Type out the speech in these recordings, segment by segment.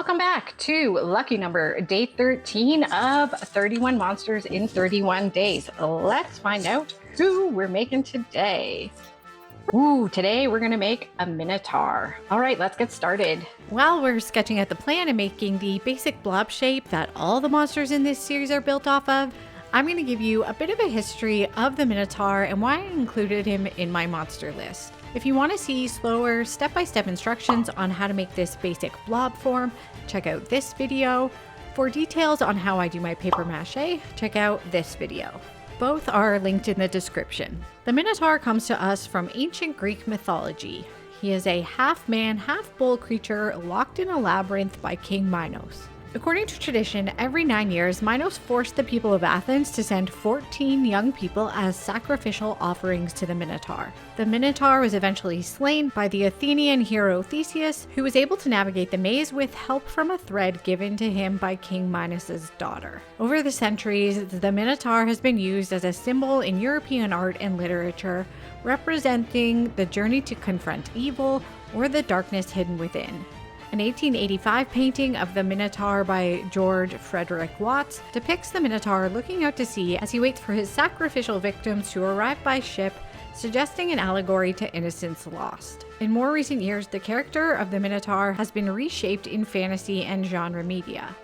Welcome back to lucky number day 13 of 31 monsters in 31 days. Let's find out who we're making today. Today we're gonna make a Minotaur. All right, let's get started. While we're sketching out the plan and making the basic blob shape that all the monsters in this series are built off of, I'm going to give you a bit of a history of the Minotaur and why I included him in my monster list. If you want to see slower step-by-step instructions on how to make this basic blob form, check out this video. For details on how I do my paper mache, check out this video. Both are linked in the description. The Minotaur comes to us from ancient Greek mythology. He is a half-man, half-bull creature locked in a labyrinth by King Minos. According to tradition, every 9 years, Minos forced the people of Athens to send 14 young people as sacrificial offerings to the Minotaur. The Minotaur was eventually slain by the Athenian hero Theseus, who was able to navigate the maze with help from a thread given to him by King Minos' daughter. Over the centuries, the Minotaur has been used as a symbol in European art and literature, representing the journey to confront evil or the darkness hidden within. An 1885 painting of the Minotaur by George Frederick Watts depicts the Minotaur looking out to sea as he waits for his sacrificial victims to arrive by ship, suggesting an allegory to innocence lost. In more recent years, the character of the Minotaur has been reshaped in fantasy and genre media.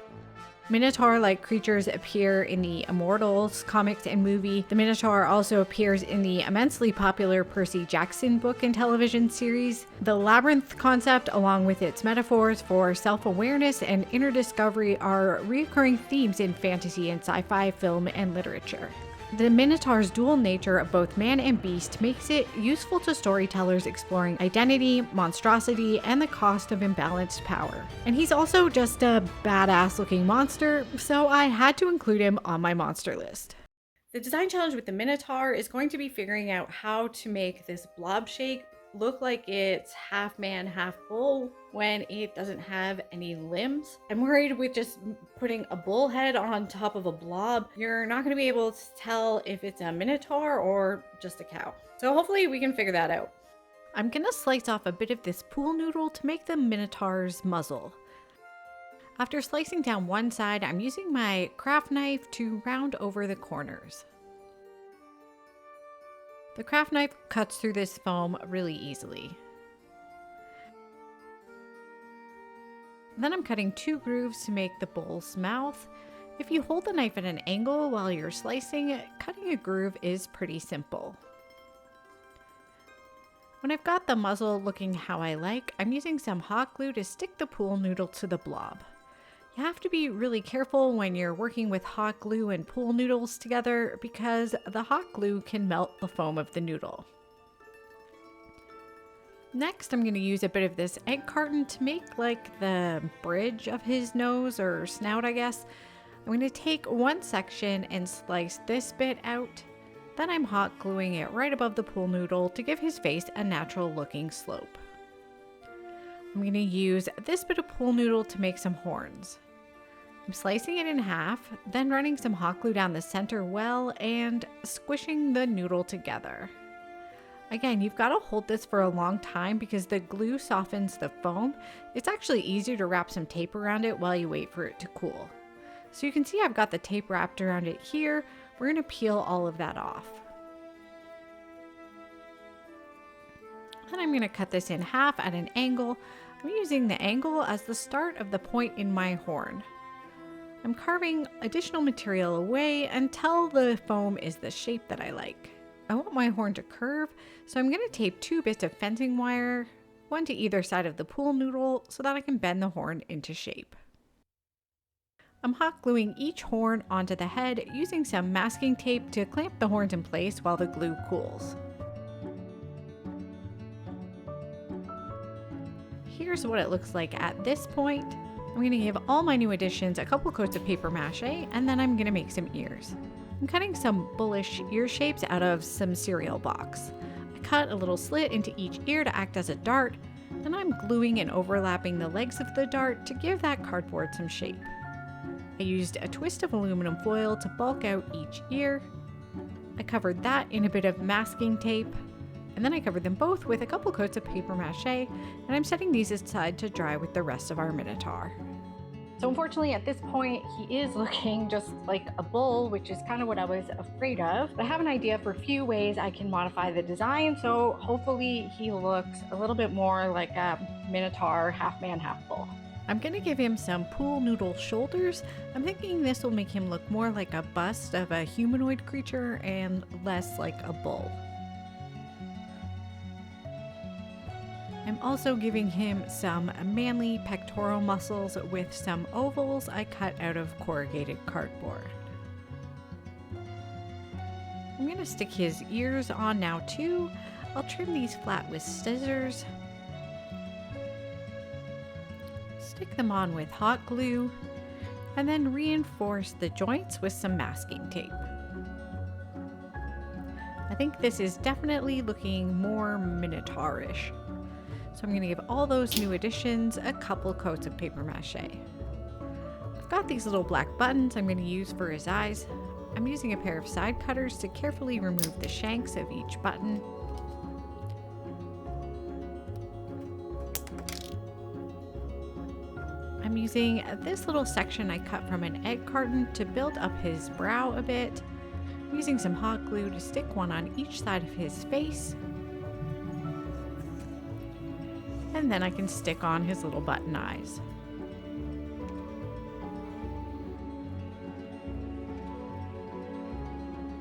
Minotaur-like creatures appear in the Immortals comics and movie. The Minotaur also appears in the immensely popular Percy Jackson book and television series. The labyrinth concept, along with its metaphors for self-awareness and inner discovery, are recurring themes in fantasy and sci-fi film and literature. The Minotaur's dual nature of both man and beast makes it useful to storytellers exploring identity, monstrosity, and the cost of imbalanced power. And he's also just a badass looking monster, so I had to include him on my monster list. The design challenge with the Minotaur is going to be figuring out how to make this blob shape look like it's half man, half bull when it doesn't have any limbs. I'm worried with just putting a bull head on top of a blob, you're not going to be able to tell if it's a Minotaur or just a cow. So hopefully we can figure that out. I'm going to slice off a bit of this pool noodle to make the Minotaur's muzzle. After slicing down one side, I'm using my craft knife to round over the corners. The craft knife cuts through this foam really easily. Then I'm cutting 2 grooves to make the bull's mouth. If you hold the knife at an angle while you're slicing, cutting a groove is pretty simple. When I've got the muzzle looking how I like, I'm using some hot glue to stick the pool noodle to the blob. You have to be really careful when you're working with hot glue and pool noodles together because the hot glue can melt the foam of the noodle. Next, I'm going to use a bit of this egg carton to make like the bridge of his nose or snout, I guess. I'm going to take one section and slice this bit out. Then I'm hot gluing it right above the pool noodle to give his face a natural looking slope. I'm going to use this bit of pool noodle to make some horns. I'm slicing it in half, then running some hot glue down the center well and squishing the noodle together. Again, you've got to hold this for a long time because the glue softens the foam. It's actually easier to wrap some tape around it while you wait for it to cool. So you can see I've got the tape wrapped around it here. We're going to peel all of that off. Then I'm going to cut this in half at an angle. I'm using the angle as the start of the point in my horn. I'm carving additional material away until the foam is the shape that I like. I want my horn to curve, so I'm going to tape 2 bits of fencing wire, one to either side of the pool noodle, so that I can bend the horn into shape. I'm hot gluing each horn onto the head using some masking tape to clamp the horns in place while the glue cools. Here's what it looks like at this point. I'm going to give all my new additions a couple coats of paper mache, and then I'm going to make some ears. I'm cutting some bullish ear shapes out of some cereal box. I cut a little slit into each ear to act as a dart, and I'm gluing and overlapping the legs of the dart to give that cardboard some shape. I used a twist of aluminum foil to bulk out each ear. I covered that in a bit of masking tape, and then I covered them both with a couple coats of paper mache, and I'm setting these aside to dry with the rest of our Minotaur. So unfortunately, at this point, he is looking just like a bull, which is kind of what I was afraid of. But I have an idea for a few ways I can modify the design, so hopefully he looks a little bit more like a Minotaur, half man, half bull. I'm gonna give him some pool noodle shoulders. I'm thinking this will make him look more like a bust of a humanoid creature and less like a bull. I'm also giving him some manly pectoral muscles with some ovals I cut out of corrugated cardboard. I'm going to stick his ears on now too. I'll trim these flat with scissors. Stick them on with hot glue and then reinforce the joints with some masking tape. I think this is definitely looking more Minotaurish. So I'm going to give all those new additions a couple coats of paper mache. I've got these little black buttons I'm going to use for his eyes. I'm using a pair of side cutters to carefully remove the shanks of each button. I'm using this little section I cut from an egg carton to build up his brow a bit. I'm using some hot glue to stick one on each side of his face. And then I can stick on his little button eyes.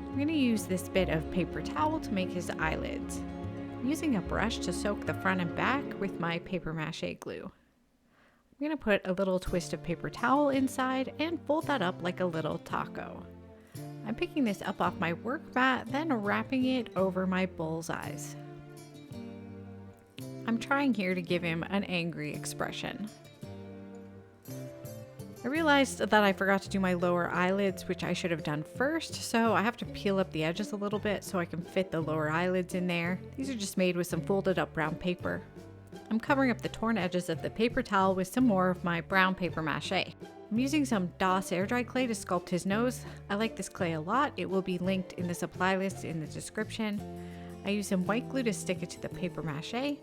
I'm going to use this bit of paper towel to make his eyelids. I'm using a brush to soak the front and back with my paper mache glue. I'm going to put a little twist of paper towel inside and fold that up like a little taco. I'm picking this up off my work mat, then wrapping it over my bull's eyes. I'm trying here to give him an angry expression. I realized that I forgot to do my lower eyelids, which I should have done first, so I have to peel up the edges a little bit so I can fit the lower eyelids in there. These are just made with some folded up brown paper. I'm covering up the torn edges of the paper towel with some more of my brown paper mache. I'm using some DOS air dry clay to sculpt his nose. I like this clay a lot. It will be linked in the supply list in the description. I use some white glue to stick it to the paper mache, and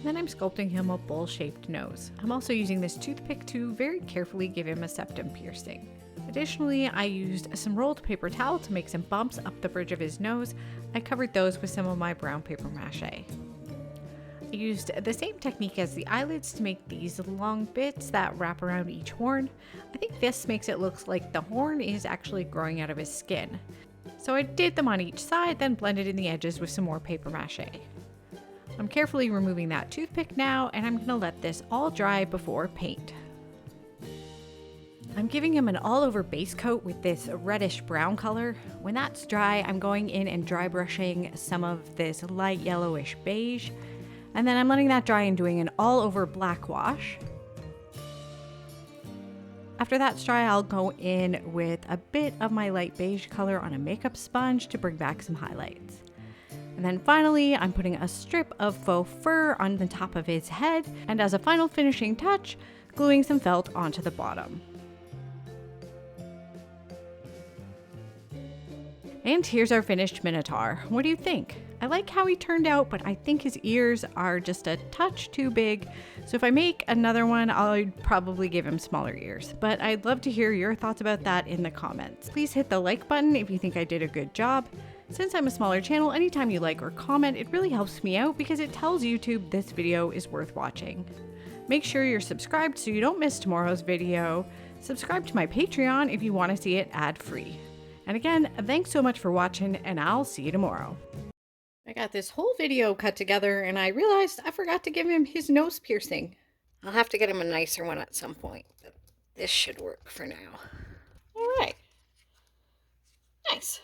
then I'm sculpting him a bowl-shaped nose. I'm also using this toothpick to very carefully give him a septum piercing. Additionally, I used some rolled paper towel to make some bumps up the bridge of his nose. I covered those with some of my brown paper mache. I used the same technique as the eyelids to make these long bits that wrap around each horn. I think this makes it look like the horn is actually growing out of his skin. So I did them on each side, then blended in the edges with some more paper mache. I'm carefully removing that toothpick now, and I'm going to let this all dry before paint. I'm giving him an all-over base coat with this reddish brown color. When that's dry, I'm going in and dry brushing some of this light yellowish beige, and then I'm letting that dry and doing an all-over black wash. After that's dry, I'll go in with a bit of my light beige color on a makeup sponge to bring back some highlights. And then finally, I'm putting a strip of faux fur on the top of his head, and as a final finishing touch, gluing some felt onto the bottom. And here's our finished Minotaur. What do you think? I like how he turned out, but I think his ears are just a touch too big. So if I make another one, I'll probably give him smaller ears. But I'd love to hear your thoughts about that in the comments. Please hit the like button if you think I did a good job. Since I'm a smaller channel, anytime you like or comment, it really helps me out because it tells YouTube this video is worth watching. Make sure you're subscribed so you don't miss tomorrow's video. Subscribe to my Patreon if you want to see it ad-free. And again, thanks so much for watching, and I'll see you tomorrow. I got this whole video cut together, and I realized I forgot to give him his nose piercing. I'll have to get him a nicer one at some point, but this should work for now. All right. Nice.